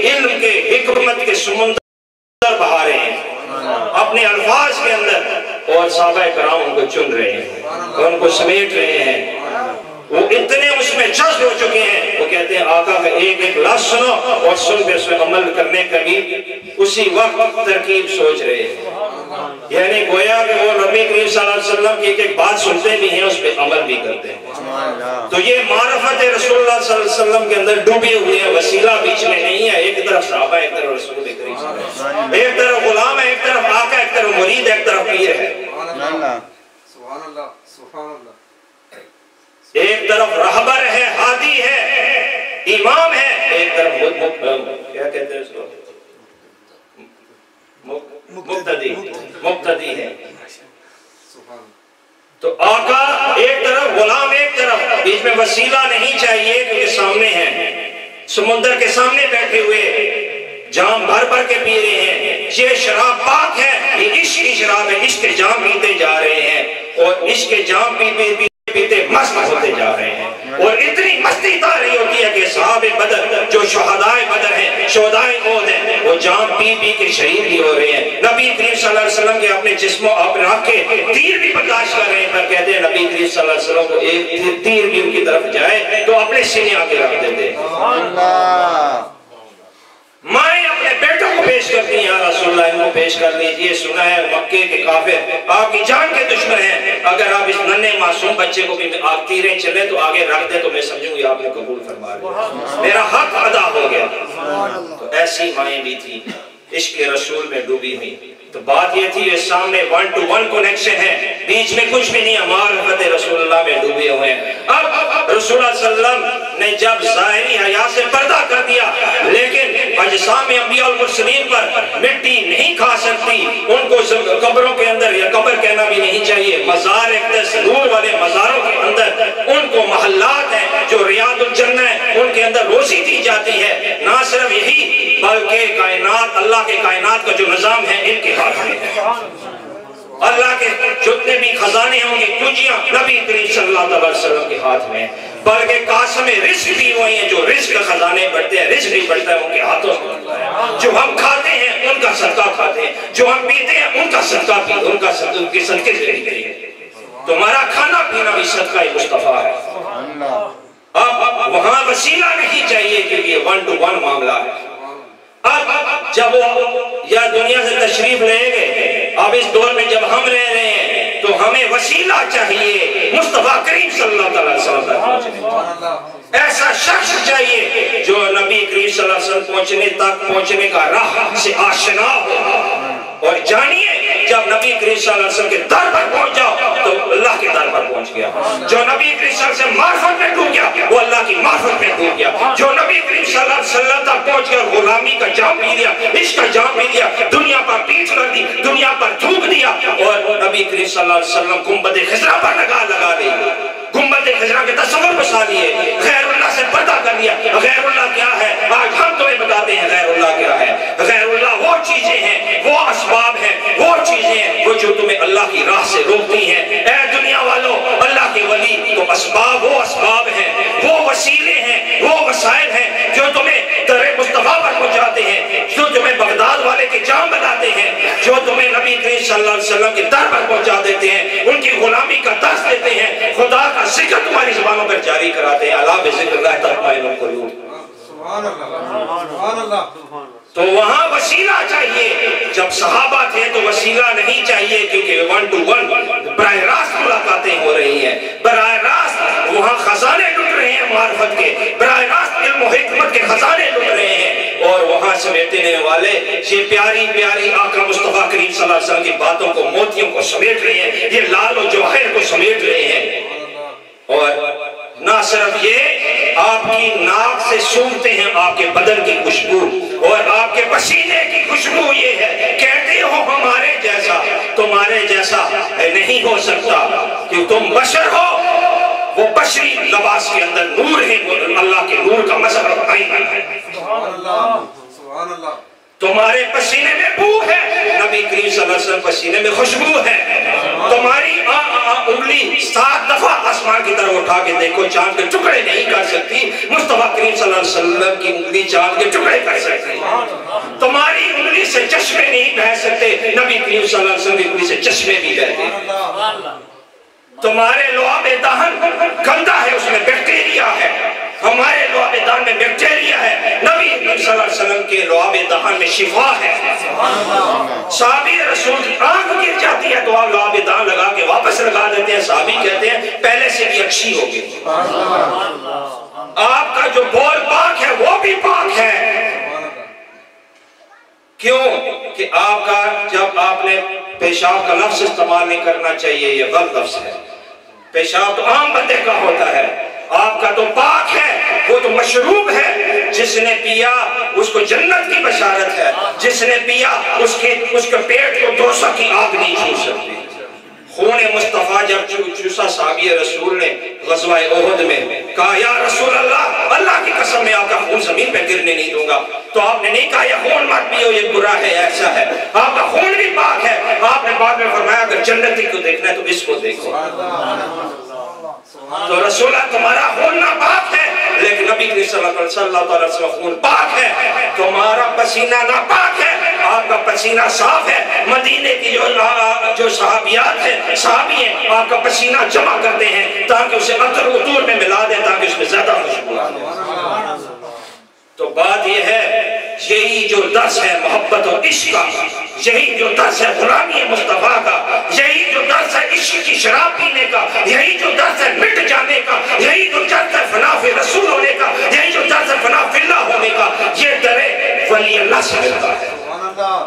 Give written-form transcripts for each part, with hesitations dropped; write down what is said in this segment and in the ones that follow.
इल्म के हिकमत के समुंदर बहा रहे हैं अपने अल्फाज के अंदर, और सहाबा कराम उनको चुन रहे हैं, उनको समेट रहे हैं। वो इतने उसमें जज्ब हो चुके हैं, वो कहते हैं आका का एक एक लफ्ज़ सुनो और सुन के उसमें अमल करने का भी उसी वक्त तरकीब सोच रहे हैं। यानी गोया कि वो नबी करीम सल्लल्लाहु अलैहि वसल्लम की एक एक बात सुनते भी हैं, उस पर अमल भी करते हैं। तो ये मारफत रसूलुल्लाह सल्लल्लाहु अलैहि वसल्लम के अंदर डूबे हुए हैं, वसीला बीच में नहीं है। एक तरफ सहाबा, एक तरफ रसूल करीम सल्लल्लाहु अलैहि वसल्म, एक तरफ गुलाम है, एक तरफ आका, एक तरफ मुरीद, एक तरफ पीर है। एक तरफ रहबर है, हादी है, इमाम है, एक तरफ क्या कहते हैं उसको, मुक्तदी है। तो आका एक तरफ, गुलाम एक तरफ, बीच में वसीला नहीं चाहिए, क्योंकि सामने है, समुद्र के सामने बैठे हुए, जाम भर भर के पी रहे हैं। ये शराब पाक है, ये इश्क की शराब है, इश्क के जाम पीते जा रहे हैं और इश्क के जाम पीते मस्त होते जा रहे हैं। और इतनी मस्ती तारी होती है कि साहब बदर जो शहदाए बदर हैं, शोदाए ओद हैं, वो जाम पी पी के शहीद भी हो रहे हैं। नबी करीम सल्लल्लाहु अलैहि वसल्लम के अपने जिस्मों अपने आँख के तीर भी बर्दाश्त कर रहे हैं, पर कहते हैं नबी करीम सल्लल्लाहु अलैहि वसल्लम को एक तीर भी उनकी तरफ जाए तो अपने सीने आके रख देते हैं। माएं अपने बेटों को पेश करती हैं, या रसूलुल्लाह इनको पेश कर लीजिए, सुना है मक्के के काफिर आपकी जान के दुश्मन हैं, अगर आप इस नन्हे मासूम बच्चे को भी आप तीरें चले तो आगे रख दे तो मैं समझूंगी आपने कबूल फरमा लिया, मेरा हक अदा हो गया। तो ऐसी माएं भी थी, इश्क रसूल में डूबी हुई। तो बात ये थी, ये सामने 1 to 1 कनेक्शन है, बीच में कुछ भी नहीं, मारिफत रसूलुल्लाह में डूबे हुए हैं। अब रसूलुल्लाह सल्लल्लाहु अलैहि वसल्लम ने जब ज़ाहिरी हया से पर्दा कर दिया, लेकिन अजसाम अंबिया और मुरसलीन पर मिट्टी नहीं खा सकती, उनको कब्रों के अंदर, या कब्र कहना भी नहीं चाहिए, मज़ार नूर वाले मज़ारों के अंदर उनको महल्लात हैं जो रियादुल जन्नह है, उनके अंदर रोज़ी दी जाती है। ना सिर्फ यही बल्कि कायनात, अल्लाह के कायनात का जो निज़ाम है इनके हाथ में है। अल्लाह के जितने भी खजाने होंगे, कुंजियां नबी करीम सल्लल्लाहु अलैहि वसल्लम के हाथ में, बल्कि कासम रिस्क भी वही है, जो रिस्क के खजाने बढ़ते हैं, रिस्क भी बढ़ता है उनके हाथों से बढ़ता है। जो हम खाते हैं उनका सदका खाते हैं, जो हम पीते हैं उनका सदका पीते, उनके सदके से पीते हैं। तुम्हारा खाना पीना भी सदका मुस्तफा है। अब वहां वसीला नहीं चाहिए, क्योंकि 1 to 1 मामला है। अब जब वो या दुनिया से तशरीफ लेंगे, अब इस दौर में जब हम रह रहे हैं तो हमें वसीला चाहिए मुस्तफा करीम सल्लल्लाहु अलैहि वसल्लम तक पहुंचने। ऐसा शख्स चाहिए जो नबी करीम सल्लल्लाहु अलैहि वसल्लम पहुंचने का राह से आशना हो। और जानिए, जब नबी करीम सल्लल्लाहु अलैहि वसल्लम के दर पर पहुंच जाओ तो अल्लाह के दर पर पहुंच गया। जो नबी करीम सल्लल्लाहु अलैहि वसल्लम मार्फत में डूब गया वो अल्लाह की मार्फत में डूब गया। जो नबी करीम सल्लल्लाहु अलैहि वसल्लम तक पहुंच गया, गुलामी का जाम पी लिया, इश्क का जाम पी लिया, दुनिया पर पीठ कर दी, दुनिया पर थूक दिया, और नबी करीम सल्लल्लाहु अलैहि वसल्लम गुंबद खिज़रा पर लगा दी, गुंबद खिज़रा के तस्वीर बसा लिए, गैरुल्लाह से पर्दा कर दिया। गैरुल्लाह क्या है आज हम तुम्हें बताते हैं। गैरुल्लाह क्या है? गैरुल्लाह वो चीजें हैं, वो असबाब हैं, वो चीजें हैं वो जो तुम्हें अल्लाह की राह से रोकती हैं। ऐ दुनिया वालों, अल्लाह के वली तो असबाब, वो असबाब हैं, वो वसीले हैं, वो वसाइल हैं जो तुम्हें दर मुस्तफा पर पहुंचाते हैं, जो तुम्हें बगदाद वाले के जाम बनाते हैं, जो तुम्हें नबी करीम सल्लल्लाहु अलैहि वसल्लम के दर पर पहुंचा देते हैं, उनकी गुलामी का दर्स देते हैं, खुदा का जिक्र तुम्हारी जुबानों पर जारी कराते हैं। अला बिज़िक्रिल्लाह तत्मइनुल कुलूब। सुभान अल्लाह, सुभान अल्लाह। तो वहां वसीला चाहिए। जब सहाबा थे तो वसीला नहीं चाहिए, क्योंकि 1 to 1 बराह रास्त मुलाकातें हो रही हैं, बराह रास्त वहां खजाने लुट रहे हैं मार्फत के, बराह रास्त इल्म और हिकमत के खजाने लुट रहे हैं, और वहां समेटने वाले ये प्यारी प्यारी आका मुस्तफा करीम सल्लल्लाहु अलैहि वसल्लम की बातों को, मोतियों को समेट रहे हैं, ये लाल और जवाहिर को समेट रहे हैं। और ना सिर्फ ये, आपकी नाक से सूंघते हैं आपके बदन की खुशबू, और आपके पसीने की खुशबू ये है, कहते हो हमारे जैसा, तुम्हारे जैसा नहीं हो सकता, कि तुम बशर हो, वो बशरी लिबास के अंदर नूर है, वो अल्लाह के नूर का मज़हर आईना है। तुम्हारे पसीने में बू है, नबी करीम सल्लल्लाहु अलैहि वसल्लम पसीने में खुशबू है। तुम्हारी उंगली 7 दफा आसमान की तरफ उठा के देखो, चांद के टुकड़े नहीं कर सकती। मुस्तफा करीम सल्लल्लाहु अलैहि वसल्लम की उंगली चांद के टुकड़े कर सकती है। तुम्हारी उंगली से चश्मे नहीं बह सकते, नबी करीम सल्लल्लाहु अलैहि वसल्लम की उंगली से चश्मे भी बहते। तुम्हारे लुआबे दहन गंदा है, उसमें बैक्टीरिया है, हमारे लुआबे दहन में बैक्टीरिया है। नबी सल्लल्लाहु अलैहि वसल्लम के लुआबे दहन में शिफा है। साहबी रसूल की आंख गिर जाती है तो आप लुआबे दहन लगा के वापस लगा देते हैं। साहबी कहते हैं पहले से भी अच्छी होगी। आपका जो बोल पाक है वो भी पाक है। क्यों कि आपका जब आपने पेशाब का लफ्ज इस्तेमाल नहीं करना चाहिए, ये गलत लफ्ज है। पेशाब तो आम बंदे का होता है, आपका तो पाक है, वो तो मशरूब है। जिसने पिया उसको जन्नत की बशारत है, जिसने पिया उसके पेट को दोज़ख की आग नहीं छू सकती। खून मुस्तफा जब चूसा साहबी रसूल ने ग़ज़वा उहद में कहा, या रसूल अल्लाह, अल्लाह की कसम मैं आपका खून जमीन पे गिरने नहीं दूंगा, तो आपने नहीं कहा ये खून मत पियो, ये बुरा है, ऐसा है। आपका खून भी पाक है। आपने बाद में फरमाया अगर जन्नती को देखना है तो इसको देखो। तो रसूल तुम्हारा खून ना पाक है, लेकिन नबी सल्लल्लाहु अलैहि वसल्लम खून पाक है। तुम्हारा पसीना ना पाक है, आपका पसीना साफ है। मदीने की जो सहाबियात है, सहाबी हैं, आपका पसीना जमा करते हैं ताकि उसे अतर उतूर में मिला दें, ताकि उसमें ज्यादा खुशबू आ जाए। तो बात यह है, यही जो दर्स है मोहब्बत और इश्क का, यही जो दर्स है गुलामी मुस्तफा का, यही जो दर्स है इश्क की शराब पीने का, यही जो दर्स है मिट जाने का, यही जो दर्स है फनाफे रसूल होने का, यही जो दर्स है फनाफिल्ला होने का, ये दरे वली अल्लाह से मिलता है,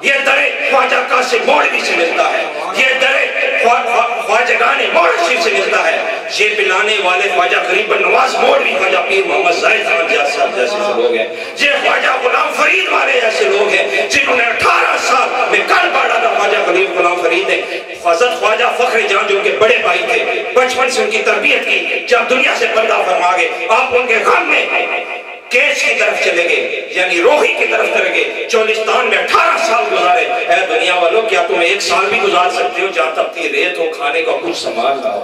ये दरे ख्वाजा कासिम मौलवी से मिलता है, ये दरे ख्वाजगाने मौलवी से मिलता है। ये पिलाने वाले ख्वाजा गरीब नवाज मौलवी, ख्वाजा पीर मोहम्मद जाहिद खान साहब जैसे लोग हैं, ये ख्वाजा गुलाम फरीद वाले ऐसे लोग हैं जिन्होंने 18 साल में कल पढ़ा था। ख्वाजा गरीब गुलाम फरीद ने हज़रत ख्वाजा फख्र जहां जो उनके बड़े भाई थे, बचपन से उनकी तरबियत की, जब दुनिया से पर्दा फरमा गए, आप उनके गम में केस की तरफ चले गए, यानी रोही की तरफ चले गए। चौलिस्तान में 18 साल गुजारे। ऐ दुनिया वालों, क्या तुम 1 साल भी गुजार सकते हो जहां तक की रेत हो, खाने का कुछ सामान ना हो?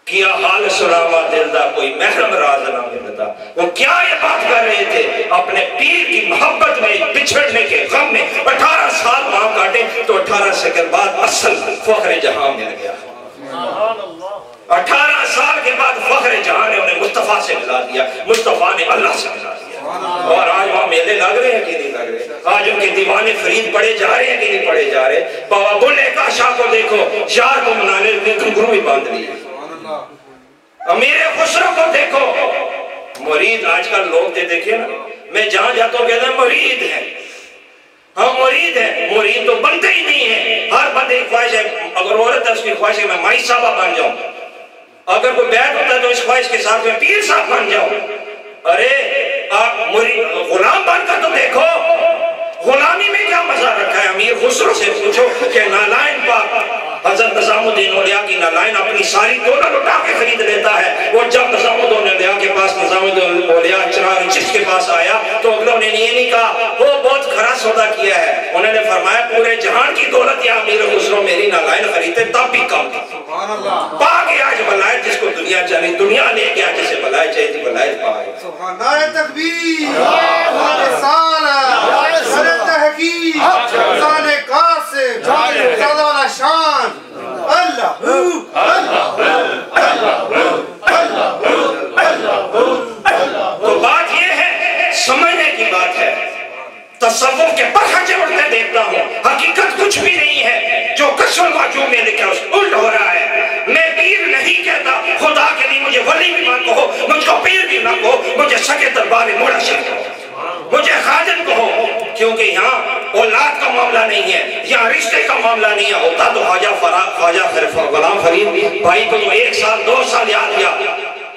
किया हाल सुनावा दिलदा कोई महरम राज ना मिलता। वो क्या ये बात कर रहे थे? अपने पीर की मोहब्बत में बिछड़ने के गम में 18 साल मां काटे, तो 18 सेकंड बाद असल फख्र जहां मिल गया। 18 साल के बाद फख्र जहां ने उन्हें मुस्तफा से मिला दिया, मुस्तफा ने अल्लाह से मिला दिया। और आज वहां मेले लग रहे हैं कि नहीं लग रहे? आज उनके दीवाने फरीद पढ़े जा रहे हैं कि नहीं पढ़े जा रहे? बाबा बुल्ले का शाह को देखो, यार को मनाने घुंघरू भी बांध रही है। अमीर खुसरो को देखो, मुरीद आजकल लोग देखिए ना, मैं जहां जाता हूँ कहते हैं मुरीद है। हाँ मुरीद है, मुरीद तो बनते ही नहीं है। हर बंदे की ख्वाहिश है, अगर औरत है उसकी ख्वाहिश है मैं माई साहबा बन जाऊं, अगर कोई बैठ होता है तो इस ख्वाहिश के साथ में पीर साहब बन जाऊं। अरे आप गुलाम बनकर तो देखो, गुलामी में क्या मजा रखा है? अमीर खुसरो से पूछो कि नालायन पाक हज़रत निज़ामुद्दीन औलिया की नालायन अपनी सारी दौलत लुटा के खरीद लेता है। और जब निज़ामुद्दीन औलिया के पास निज़ामुद्दीन औलिया चिराग जिसके पास आया तो अगलों ने ये नहीं कहा वो बहुत खरा सौदा किया है, उन्होंने फरमाया पूरे जहान की दौलत या अमीर खुसरो मेरी नालायन खरीदे तब भी कम था। पाके आज बलायत जिसको दुनिया जाने, दुनिया ले गया जिसे बलायत चाहिए थी बलायत पाए। नारे तकबीर, नारे रिसालत, नारे तहकीक, नारे कासिम, नारे शान, अल्लाह अल्लाह अल्लाह। तो बात ये है, समझने की बात है। तसव्वुफ के परखचे उड़ते देखता हूँ, हकीकत कुछ भी नहीं है। जो कस्म माजूम में लिखा उस उल्ट हो रहा है। मैं पीर नहीं कहता, खुदा के लिए मुझे वली भी मत कहो, मुझको पीर भी ना कहो, मुझे सके दरबार में मोड़ा शेख कहो, मुझे खादिम कहो, क्योंकि यहाँ औलाद का मामला नहीं है, यहाँ रिश्ते का मामला नहीं है। होता तो ख्वाजा गुलाम फरीद भाई को तो 1 साल 2 साल याद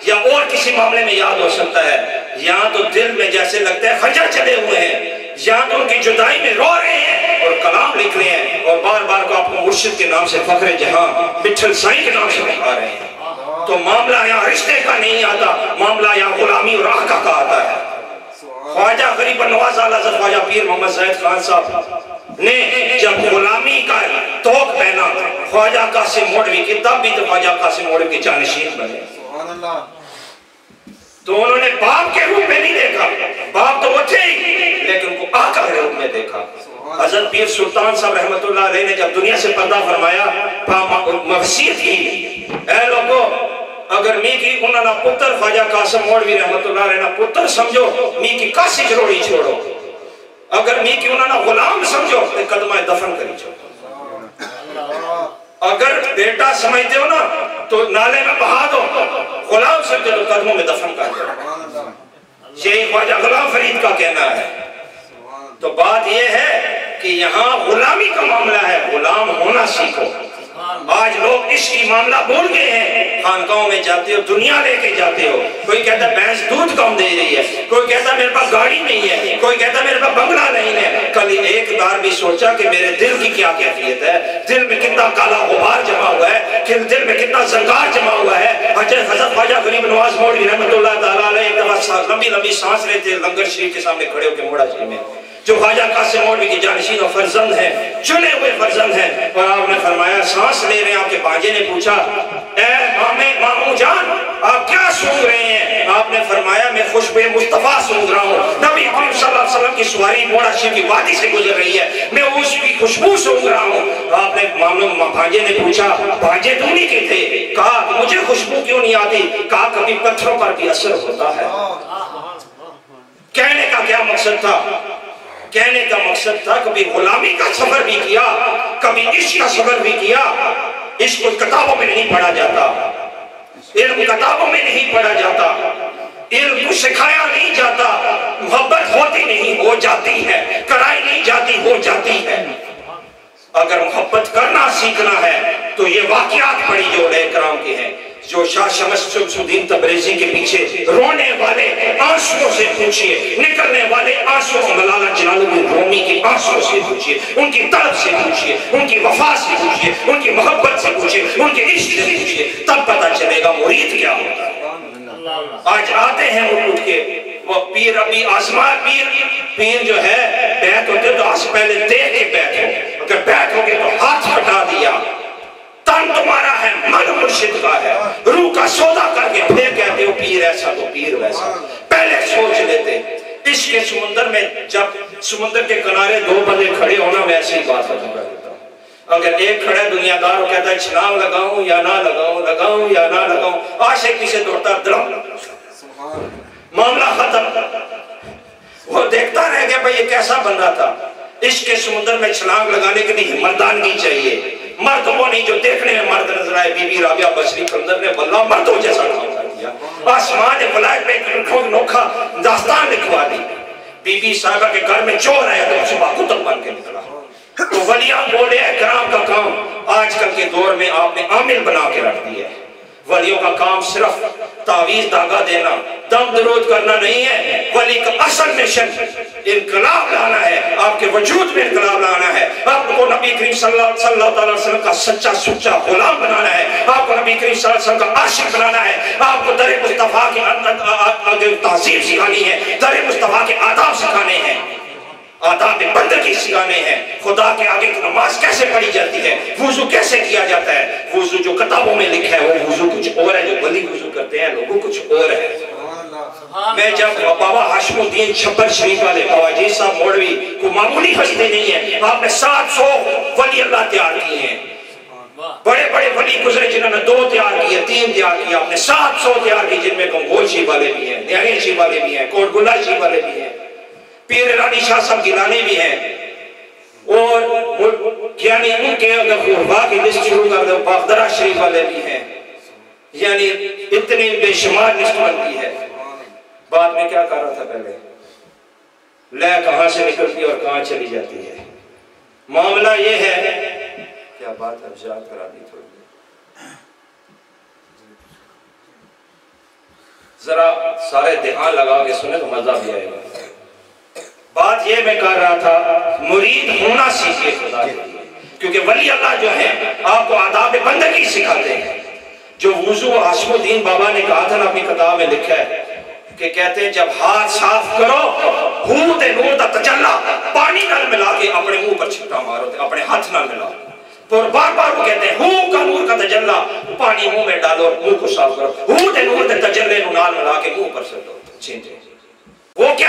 या और किसी मामले में याद हो सकता है। यहाँ तो दिल में जैसे लगता है खंजर चले हुए हैं। यहाँ तो उनकी जुदाई में रो रहे हैं और कलाम लिख रहे हैं और बार बार को आपको मुर्शिद के नाम से फख्र जहां मिठल साईं के नाम से लिखा रहे हैं। तो मामला यहाँ रिश्ते का नहीं आता, मामला यहाँ गुलामी और आका का आता है। ख्वाजा गरीब नवाज आला हज़रत ख्वाजा पीर मोहम्मद ज़ैद खान साहब ने जब गुलामी का तोक पहना ख्वाजा कासिम मौलवी की, तब भी तो ख्वाजा कासिम मौलवी के जानशीन बने। तो उन्होंने बाप के रूप में नहीं देखा, बाप तो वो थे ही, लेकिन उनको आका के रूप में देखा। हज़रत पीर सुल्तान साहब रहमतुल्लाह अलैह ने जब दुनिया से पर्दा फरमाया, वसीयत की, ऐ लोगों, अगर मी की उन्होंने पुत्र ख्वाजा कासिम मौलवी रहमतुल्लाह अलैह ना पुत्र समझो, मी की कासी जरूरी छोड़ो, अगर मी की उन्होंने गुलाम समझो तो कदमा दफन करी छोड़ो। अगर बेटा समझते हो ना तो नाले में बहा दो, गुलाम समझो तो कदमों में दफन कर दो। यही ख्वाजा गुलाम फरीद का कहना है। तो बात यह है कि यहाँ गुलामी का मामला है, गुलाम होना सीखो। आज लोग इसकी मामला भूल गए हैं। खानकाहों में जाते हो, दुनिया लेके जाते हो, कोई कहता भैंस दूध कम दे रही है, कोई कहता मेरे पास गाड़ी नहीं है, कोई कहता मेरे पास बंगला नहीं है। कल एक बार भी सोचा कि मेरे दिल की क्या कैफियत है, दिल में कितना काला गुबार जमा हुआ है, कि दिल में कितना जंगार जमा हुआ है। हज़रत ख्वाजा गरीब नवाज मौलवी रहमतुल्लाह ताला अलैह एक दफा लंबी लंबी सांस लेते लंगर शरीफ के सामने खड़े होकर मोड़ा शरीफ में, जो ख्वाजा कासिम मौलवी के जानशीन और फर्जंद हैं, चुने हुए फर्जंद हैं, और आपने फरमाया सांस ले रहे हैं। आपके बाजे ने पूछा, ए मामू जान आप क्या सूंघ रहे हैं? आपने फरमाया मैं खुशबू मुस्तफा सूंघ रहा हूँ, नबी करीम सल्लल्लाहु अलैहि वसल्लम की सवारी मोड़ा शरीफ की वादी से गुजर रही है, मैं उसकी खुशबू सूंघ रहा हूँ। आपने भांजे ने पूछा, भांजे तुम नहीं के थे? कहा मुझे खुशबू क्यों नहीं आती? कहा कभी पत्थरों पर भी असर होता है। कहने का क्या मकसद था? कहने का मकसद था कभी गुलामी का सफर भी किया, कभी इश्क का सफर भी किया। इश्क किताबों में नहीं पढ़ा जाता, इल्म किताबों में नहीं पढ़ा जाता, इल्म को सिखाया नहीं जाता, मोहब्बत होती नहीं हो जाती है, कराई नहीं जाती हो जाती है। अगर मोहब्बत करना सीखना है तो ये वाकयात बड़ी जो इकराम के हैं, जो शाह शमसुद्दीन तबरेज़ी के पीछे रोने वाले आंसुओं से पूछिए, निकलने वाले आंसुओं, मलाला जलालुद्दीन रूमी के आंसुओं से पूछिए, उनकी तड़प से पूछिए, उनकी वफा से पूछिए, उनकी मोहब्बत से पूछिए, उनके इश्क से पूछिए, तब पता चलेगा मुरीद क्या होता है। आज आते हैं उठ के वो पीर, अभी आसमान पीर जो है बैठ होते तो आज पहले देख के बैठो, अगर बैठोगे तो हाथ हटा दिया, तन तुम्हारा है, मन मुर्शिद का है, रूह का सौदा करके फिर कहते हो पीर ऐसा तो पीर वैसा। पहले सोच लेते। इश्क के समुंदर में जब समुंदर के किनारे दो बंदे खड़े होना, वैसे ही बात खत्म कर देता हूं। अगर एक खड़ा दुनियादार हो कहता है छलांग लगाऊं या ना लगाऊं, लगाऊं या ना लगाऊं, आशिक पीछे दौड़ता दरम, मामला खत्म। वो देखता रह गया भाई ये कैसा बंदा था। इश्क के समुद्र में छलांग लगाने के लिए मर्दानगी चाहिए। मर्द वो नहीं जो देखने में मर्द नजर आए। बीबी राबिया बसरी कलंदर ने बल्ला मर्दों जैसा काम कर दिया। आसमान ने बुलाए पे नोखा दास्तान लिखवा दी। बीबी साहबा के घर में चोर आया तो सुबह कुतुब बन के निकला। तो वलिया बोले कराम का काम आजकल के दौर में आपने आमिल बना के रख दिया है। वलियों का काम सिर्फ तावीज धागा देना, दम दरूद करना नहीं है। वली का असल मिशन इनकलाब लाना है, आपके वजूद में इनकलाब लाना है। आपको नबी करीम सल्लल्लाहु अलैहि वसल्लम का सच्चा सुच्चा गुलाम बनाना है। आपको नबी करीम सल्लल्लाहु अलैहि वसल्लम का आशिक बनाना है। आपको दर मुस्तफा की अंदर तहजीब सिखानी है, दर मुस्तफा के आदाब सिखाने हैं, आदाब बंदगी सिखाने हैं। खुदा के आगे की नमाज कैसे पढ़ी जाती है, वुजू कैसे किया जाता है। वुजू जो किताबों में लिखा है वो वुजू कुछ और है, जो वली वुजू करते हैं लोगों कुछ और है। मैं जब बाबा हाशमुद्दीन छब्बर शरीफ वाले बाबा जी साहब मौलवी को मामूली हस्ती नहीं है, आपने 700 वली अल्लाह तैयार किए हैं। बड़े बड़े वली गुजरे जिन्होंने 2 तैयार किए, 3 तैयार किए, आपने 700 तैयार किए, जिनमें गंगोल शिव वाले भी हैं, न्यारी शिव वाले भी हैं, कोटगुल्ला शिव वाले भी हैं, पीर रानी शाह साहब गिलानी भी हैं, और यानी उनके अगर की लिस्ट शुरू कर दो बागदरा शरीफ वाले भी हैं। यानी इतनी बेशुमार लिस्ट बनती है। बात में क्या कर रहा था पहले, लय कहां से निकलती और कहां चली जाती है। मामला ये है, क्या बात अवजात करा दी थोड़ी, जरा सारे ध्यान लगा के सुने तो मजा भी आएगा। बात ये मैं कर रहा था, मुरीद होना सीखे खुदा के लिए, क्योंकि वली अल्लाह जो है आपको आदाब बंदगी सिखाते हैं। जो वुजू हाशमुद्दीन बाबा ने कहा था ना, अपनी किताब में लिखा है कि कहते हैं जब हाथ साफ करो हूं ते नूर दा तजल्ला पानी नाल मिला के अपने मुंह पर छिट्टा मारो ते अपने हाथ नाल मिला। और बार बार वो कहते हैं हूं का नूर का तजल्ला, पानी मुंह में डालो, मुंह को साफ करो, हूं ते नूर दे तजल्ले नु नाल मिला के मुंह पर से दो छींटे। वो क्या